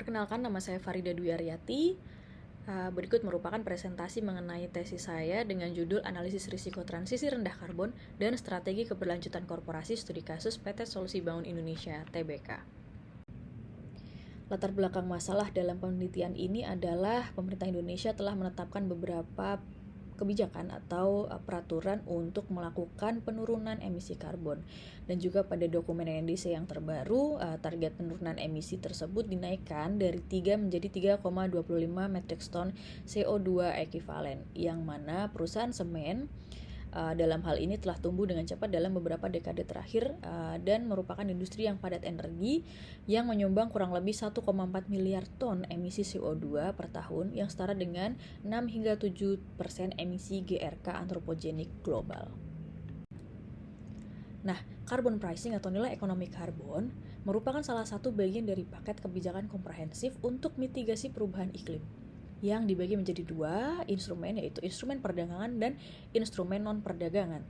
Perkenalkan, nama saya Farida Dwi Aryati. Berikut merupakan presentasi mengenai tesis saya dengan judul Analisis Risiko Transisi Rendah Karbon dan Strategi Keberlanjutan Korporasi Studi Kasus PT Solusi Bangun Indonesia (TBK). Latar belakang masalah dalam penelitian ini adalah pemerintah Indonesia telah menetapkan beberapa kebijakan atau peraturan untuk melakukan penurunan emisi karbon, dan juga pada dokumen NDC yang terbaru target penurunan emisi tersebut dinaikkan dari 3 menjadi 3,25 metric ton CO2 ekuivalen, yang mana perusahaan semen dalam hal ini telah tumbuh dengan cepat dalam beberapa dekade terakhir dan merupakan industri yang padat energi yang menyumbang kurang lebih 1,4 miliar ton emisi CO2 per tahun, yang setara dengan 6 hingga 7% emisi GRK antropogenik global. Nah, carbon pricing atau nilai ekonomi karbon merupakan salah satu bagian dari paket kebijakan komprehensif untuk mitigasi perubahan iklim, yang dibagi menjadi dua instrumen, yaitu instrumen perdagangan dan instrumen non-perdagangan.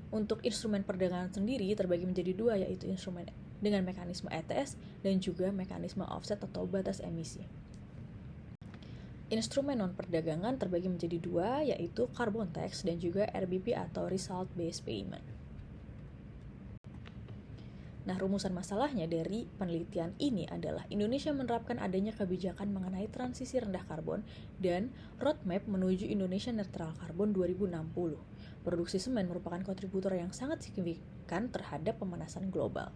Untuk instrumen perdagangan sendiri terbagi menjadi dua, yaitu instrumen dengan mekanisme ETS dan juga mekanisme offset atau batas emisi. Instrumen non-perdagangan terbagi menjadi dua, yaitu carbon tax dan juga RBP atau result based payment. Nah, rumusan masalahnya dari penelitian ini adalah Indonesia menerapkan adanya kebijakan mengenai transisi rendah karbon dan roadmap menuju Indonesia netral karbon 2060. Produksi semen merupakan kontributor yang sangat signifikan terhadap pemanasan global.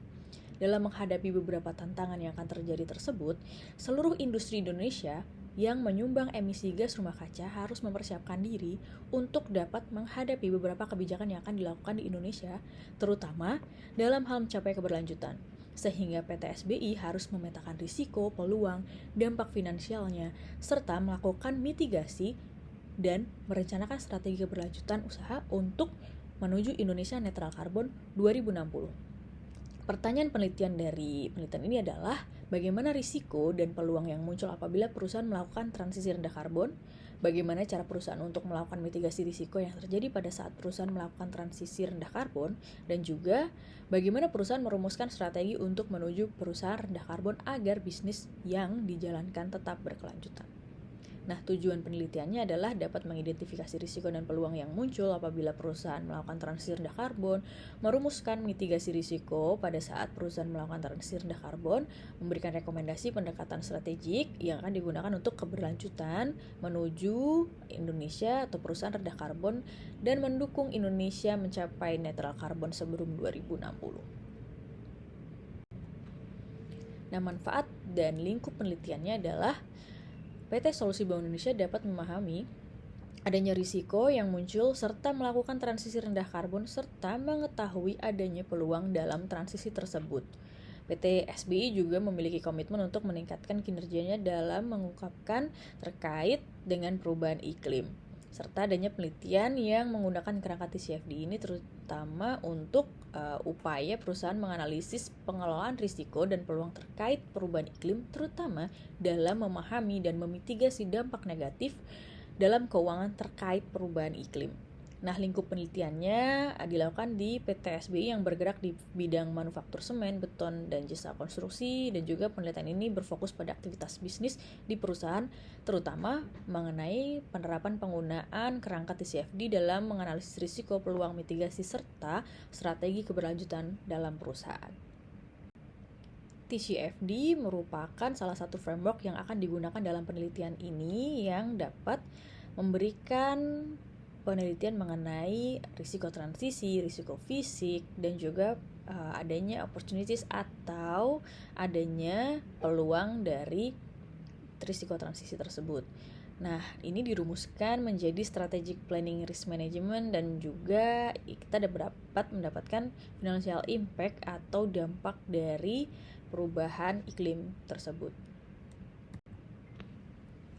Dalam menghadapi beberapa tantangan yang akan terjadi tersebut, seluruh industri Indonesia yang menyumbang emisi gas rumah kaca harus mempersiapkan diri untuk dapat menghadapi beberapa kebijakan yang akan dilakukan di Indonesia, terutama dalam hal mencapai keberlanjutan. Sehingga PT SBI harus memetakan risiko, peluang, dampak finansialnya, serta melakukan mitigasi dan merencanakan strategi keberlanjutan usaha untuk menuju Indonesia netral karbon 2060. Pertanyaan penelitian dari penelitian ini adalah bagaimana risiko dan peluang yang muncul apabila perusahaan melakukan transisi rendah karbon, bagaimana cara perusahaan untuk melakukan mitigasi risiko yang terjadi pada saat perusahaan melakukan transisi rendah karbon, dan juga bagaimana perusahaan merumuskan strategi untuk menuju perusahaan rendah karbon agar bisnis yang dijalankan tetap berkelanjutan. Nah, tujuan penelitiannya adalah dapat mengidentifikasi risiko dan peluang yang muncul apabila perusahaan melakukan transisi rendah karbon, merumuskan mitigasi risiko pada saat perusahaan melakukan transisi rendah karbon, memberikan rekomendasi pendekatan strategik yang akan digunakan untuk keberlanjutan menuju Indonesia atau perusahaan rendah karbon, dan mendukung Indonesia mencapai netral karbon sebelum 2060. Nah, manfaat dan lingkup penelitiannya adalah PT Solusi Bangun Indonesia dapat memahami adanya risiko yang muncul serta melakukan transisi rendah karbon serta mengetahui adanya peluang dalam transisi tersebut. PT SBI juga memiliki komitmen untuk meningkatkan kinerjanya dalam mengungkapkan terkait dengan perubahan iklim, serta adanya penelitian yang menggunakan kerangka TCFD ini terutama untuk upaya perusahaan menganalisis pengelolaan risiko dan peluang terkait perubahan iklim, terutama dalam memahami dan memitigasi dampak negatif dalam keuangan terkait perubahan iklim. Nah, lingkup penelitiannya dilakukan di PT SBI yang bergerak di bidang manufaktur semen, beton, dan jasa konstruksi, dan juga penelitian ini berfokus pada aktivitas bisnis di perusahaan, terutama mengenai penerapan penggunaan kerangka TCFD dalam menganalisis risiko, peluang, mitigasi, serta strategi keberlanjutan dalam perusahaan. TCFD merupakan salah satu framework yang akan digunakan dalam penelitian ini yang dapat memberikan penelitian mengenai risiko transisi, risiko fisik, dan juga adanya opportunities atau adanya peluang dari risiko transisi tersebut. Nah, ini dirumuskan menjadi strategic planning risk management, dan juga kita dapat mendapatkan financial impact atau dampak dari perubahan iklim tersebut.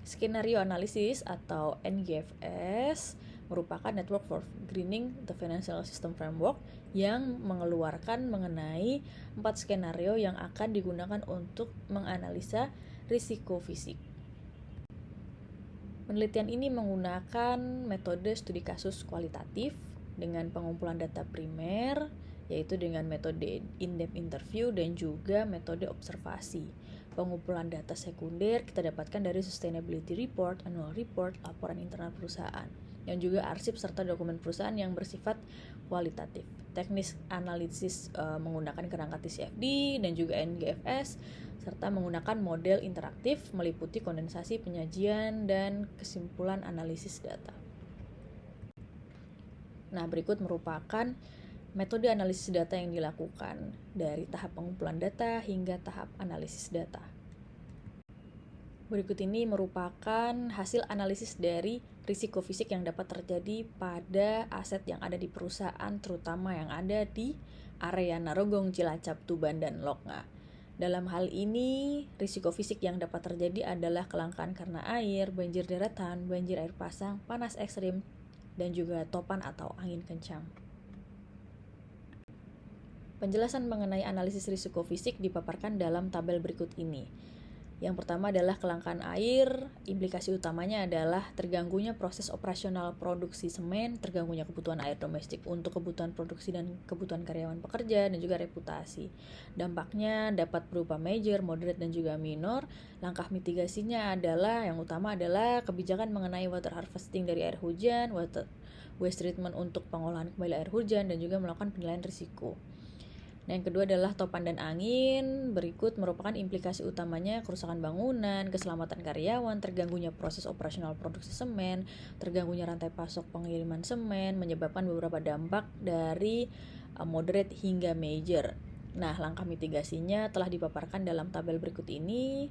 Skenario analisis atau NGFS merupakan Network for Greening the Financial System Framework yang mengeluarkan mengenai 4 skenario yang akan digunakan untuk menganalisa risiko fisik. Penelitian ini menggunakan metode studi kasus kualitatif dengan pengumpulan data primer, yaitu dengan metode in-depth interview dan juga metode observasi. Pengumpulan data sekunder kita dapatkan dari Sustainability Report, Annual Report, laporan internal perusahaan, dan juga arsip serta dokumen perusahaan yang bersifat kualitatif. Teknis analisis menggunakan kerangka TCFD dan juga NGFS, serta menggunakan model interaktif meliputi kondensasi, penyajian, dan kesimpulan analisis data. Nah, berikut merupakan metode analisis data yang dilakukan dari tahap pengumpulan data hingga tahap analisis data. Berikut ini merupakan hasil analisis dari risiko fisik yang dapat terjadi pada aset yang ada di perusahaan, terutama yang ada di area Narogong, Cilacap, Tuban, dan Loknga. Dalam hal ini, risiko fisik yang dapat terjadi adalah kelangkaan karena air, banjir daratan, banjir air pasang, panas ekstrim, dan juga topan atau angin kencang. Penjelasan mengenai analisis risiko fisik dipaparkan dalam tabel berikut ini. Yang pertama adalah kelangkaan air. Implikasi utamanya adalah terganggunya proses operasional produksi semen, terganggunya kebutuhan air domestik untuk kebutuhan produksi dan kebutuhan karyawan pekerja, dan juga reputasi. Dampaknya dapat berupa major, moderate, dan juga minor. Langkah mitigasinya adalah, yang utama adalah kebijakan mengenai water harvesting dari air hujan, waste treatment untuk pengolahan kembali air hujan, dan juga melakukan penilaian risiko. Nah, yang kedua adalah topan dan angin. Berikut merupakan implikasi utamanya kerusakan bangunan, keselamatan karyawan, terganggunya proses operasional produksi semen, terganggunya rantai pasok pengiriman semen, menyebabkan beberapa dampak dari moderate hingga major. Nah, langkah mitigasinya telah dipaparkan dalam tabel berikut ini,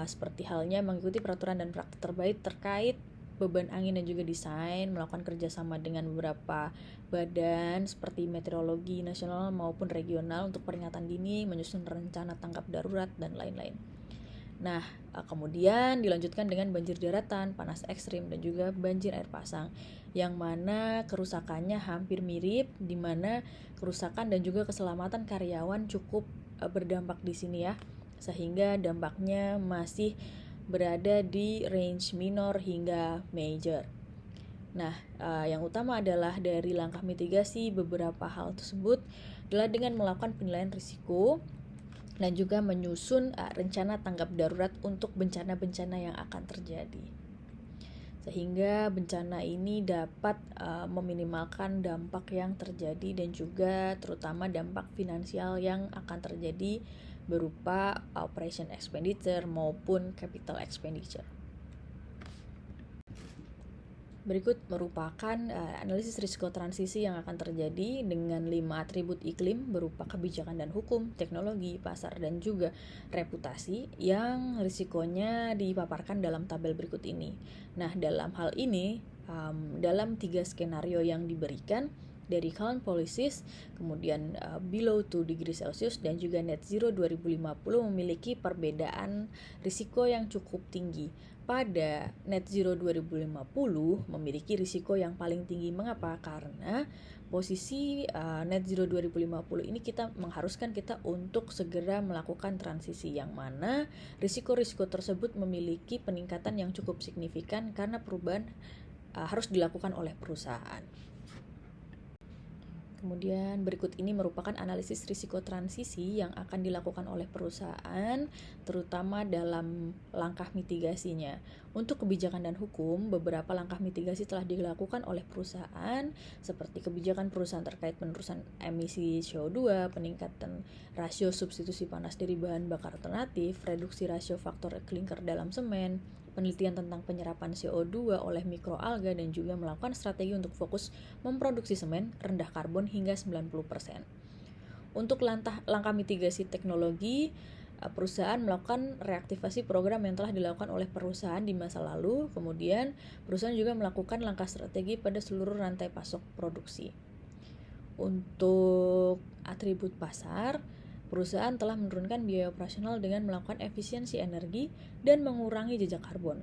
seperti halnya mengikuti peraturan dan praktik terbaik terkait beban angin dan juga desain, melakukan kerjasama dengan beberapa badan seperti meteorologi nasional maupun regional untuk peringatan dini, menyusun rencana tanggap darurat, dan lain-lain. Nah, kemudian dilanjutkan dengan banjir daratan, panas ekstrim, dan juga banjir air pasang, yang mana kerusakannya hampir mirip, di mana kerusakan dan juga keselamatan karyawan cukup berdampak di sini ya, sehingga dampaknya masih berada di range minor hingga major. Nah, yang utama adalah dari langkah mitigasi beberapa hal tersebut adalah dengan melakukan penilaian risiko dan juga menyusun rencana tanggap darurat untuk bencana-bencana yang akan terjadi. Sehingga bencana ini dapat meminimalkan dampak yang terjadi dan juga terutama dampak finansial yang akan terjadi berupa operation expenditure maupun capital expenditure. Berikut merupakan analisis risiko transisi yang akan terjadi dengan 5 atribut iklim berupa kebijakan dan hukum, teknologi, pasar, dan juga reputasi yang risikonya dipaparkan dalam tabel berikut ini. Nah, dalam hal ini, dalam 3 skenario yang diberikan, dari current policies, kemudian below 2 degree Celsius, dan juga net zero 2050 memiliki perbedaan risiko yang cukup tinggi. Pada net zero 2050 memiliki risiko yang paling tinggi. Mengapa? Karena posisi net zero 2050 ini mengharuskan kita untuk segera melakukan transisi, yang mana risiko-risiko tersebut memiliki peningkatan yang cukup signifikan karena perubahan harus dilakukan oleh perusahaan. Kemudian berikut ini merupakan analisis risiko transisi yang akan dilakukan oleh perusahaan, terutama dalam langkah mitigasinya. Untuk kebijakan dan hukum, beberapa langkah mitigasi telah dilakukan oleh perusahaan, seperti kebijakan perusahaan terkait penerusan emisi CO2, peningkatan rasio substitusi panas dari bahan bakar alternatif, reduksi rasio faktor klinker dalam semen, penelitian tentang penyerapan CO2 oleh mikroalga, dan juga melakukan strategi untuk fokus memproduksi semen rendah karbon hingga 90%. Untuk langkah mitigasi teknologi, perusahaan melakukan reaktivasi program yang telah dilakukan oleh perusahaan di masa lalu. Kemudian perusahaan juga melakukan langkah strategi pada seluruh rantai pasok produksi. Untuk atribut pasar, perusahaan telah menurunkan biaya operasional dengan melakukan efisiensi energi dan mengurangi jejak karbon.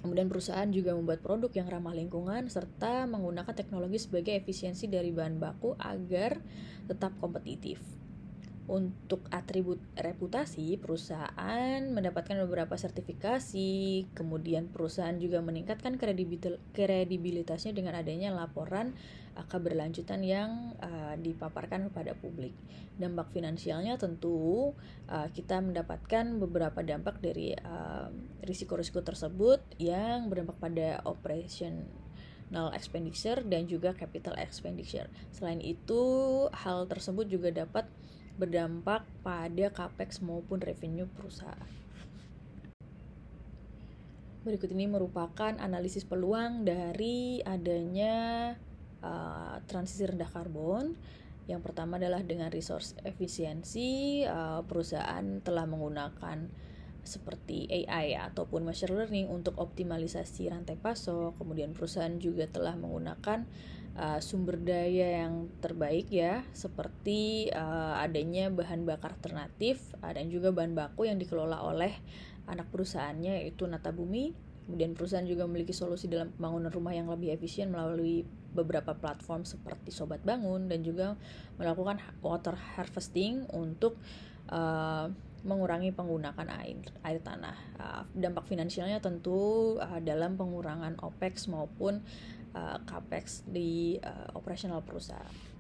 Kemudian perusahaan juga membuat produk yang ramah lingkungan serta menggunakan teknologi sebagai efisiensi dari bahan baku agar tetap kompetitif. Untuk atribut reputasi, perusahaan mendapatkan beberapa sertifikasi, kemudian perusahaan juga meningkatkan kredibilitasnya dengan adanya laporan keberlanjutan yang dipaparkan kepada publik. Dampak finansialnya tentu kita mendapatkan beberapa dampak dari risiko-risiko tersebut yang berdampak pada operational expenditure dan juga capital expenditure. Selain itu, hal tersebut juga dapat berdampak pada capex maupun revenue perusahaan. Berikut ini merupakan analisis peluang dari adanya transisi rendah karbon. Yang pertama adalah dengan resource efisiensi, perusahaan telah menggunakan seperti AI ataupun machine learning untuk optimalisasi rantai pasok. Kemudian perusahaan juga telah menggunakan sumber daya yang terbaik ya, seperti adanya bahan bakar alternatif dan juga bahan baku yang dikelola oleh anak perusahaannya yaitu Natabumi. Kemudian perusahaan juga memiliki solusi dalam pembangunan rumah yang lebih efisien melalui beberapa platform seperti Sobat Bangun dan juga melakukan water harvesting untuk mengurangi penggunaan air tanah. Dampak finansialnya tentu dalam pengurangan OPEX maupun capex di operasional perusahaan.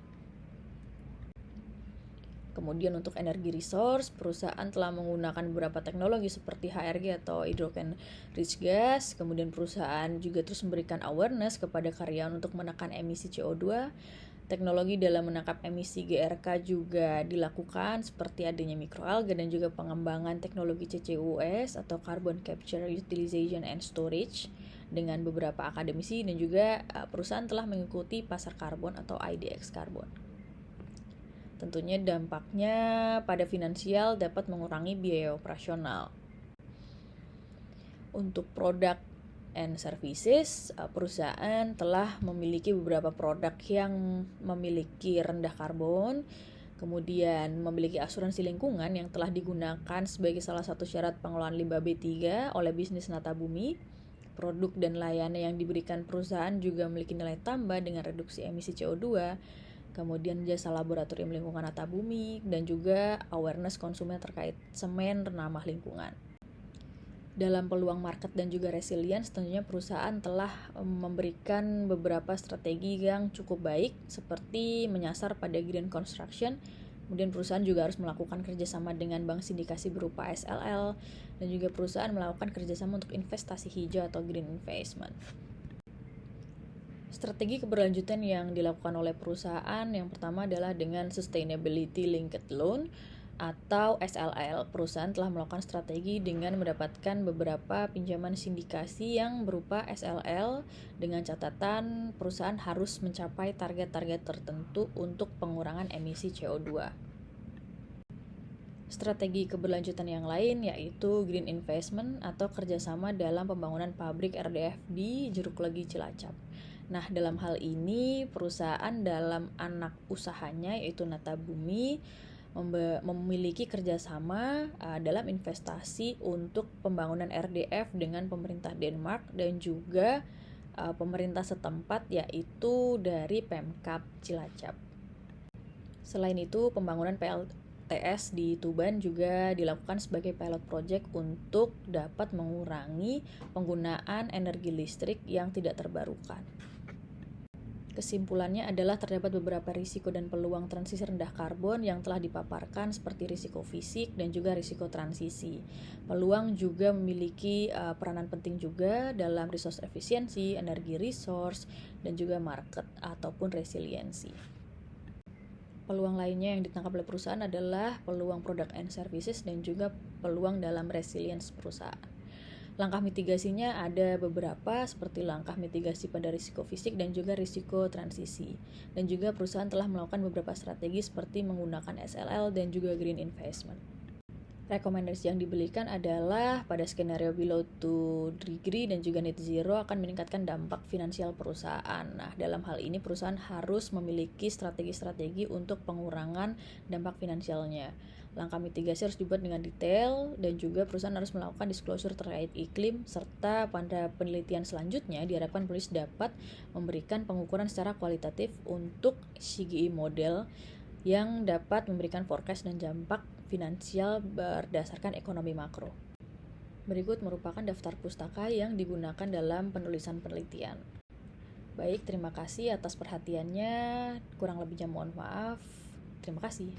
Kemudian untuk energi resource, perusahaan telah menggunakan beberapa teknologi seperti HRG atau hydrogen rich gas. Kemudian perusahaan juga terus memberikan awareness kepada karyawan untuk menekan emisi CO2. Teknologi dalam menangkap emisi GRK juga dilakukan seperti adanya mikroalga dan juga pengembangan teknologi CCUS atau Carbon Capture Utilization and Storage dengan beberapa akademisi dan juga perusahaan telah mengikuti pasar karbon atau IDX karbon. Tentunya dampaknya pada finansial dapat mengurangi biaya operasional. Untuk produk and services, perusahaan telah memiliki beberapa produk yang memiliki rendah karbon, kemudian memiliki asuransi lingkungan yang telah digunakan sebagai salah satu syarat pengelolaan limbah B3 oleh bisnis Natabumi. Produk dan layanan yang diberikan perusahaan juga memiliki nilai tambah dengan reduksi emisi CO2, kemudian jasa laboratorium lingkungan Natabumi, dan juga awareness konsumen terkait semen ramah lingkungan. Dalam peluang market dan juga resilience, tentunya perusahaan telah memberikan beberapa strategi yang cukup baik seperti menyasar pada green construction. Kemudian perusahaan juga harus melakukan kerjasama dengan bank sindikasi berupa SLL dan juga perusahaan melakukan kerjasama untuk investasi hijau atau green investment. Strategi keberlanjutan yang dilakukan oleh perusahaan yang pertama adalah dengan Sustainability Linked Loan atau SLL. Perusahaan telah melakukan strategi dengan mendapatkan beberapa pinjaman sindikasi yang berupa SLL dengan catatan perusahaan harus mencapai target-target tertentu untuk pengurangan emisi CO2. Strategi keberlanjutan yang lain yaitu Green Investment atau kerjasama dalam pembangunan pabrik RDF di Jeruk Legi Cilacap. Nah, dalam hal ini perusahaan dalam anak usahanya yaitu Natabumi memiliki kerjasama dalam investasi untuk pembangunan RDF dengan pemerintah Denmark dan juga pemerintah setempat yaitu dari Pemkab Cilacap. Selain itu, pembangunan PLTS di Tuban juga dilakukan sebagai pilot project untuk dapat mengurangi penggunaan energi listrik yang tidak terbarukan. Kesimpulannya adalah terdapat beberapa risiko dan peluang transisi rendah karbon yang telah dipaparkan seperti risiko fisik dan juga risiko transisi. Peluang juga memiliki peranan penting juga dalam resource efisiensi, energi resource, dan juga market ataupun resiliensi. Peluang lainnya yang ditangkap oleh perusahaan adalah peluang product and services dan juga peluang dalam resilience perusahaan. Langkah mitigasinya ada beberapa seperti langkah mitigasi pada risiko fisik dan juga risiko transisi. Dan juga perusahaan telah melakukan beberapa strategi seperti menggunakan SLL dan juga green investment. Rekomendasi yang diberikan adalah pada skenario below 2 degree dan juga net zero akan meningkatkan dampak finansial perusahaan. Nah, dalam hal ini perusahaan harus memiliki strategi-strategi untuk pengurangan dampak finansialnya. Langkah mitigasi harus dibuat dengan detail dan juga perusahaan harus melakukan disclosure terkait iklim serta pada penelitian selanjutnya diharapkan penulis dapat memberikan pengukuran secara kualitatif untuk CGI model yang dapat memberikan forecast dan dampak finansial berdasarkan ekonomi makro. Berikut merupakan daftar pustaka yang digunakan dalam penulisan penelitian. Baik, terima kasih atas perhatiannya. Kurang lebihnya mohon maaf. Terima kasih.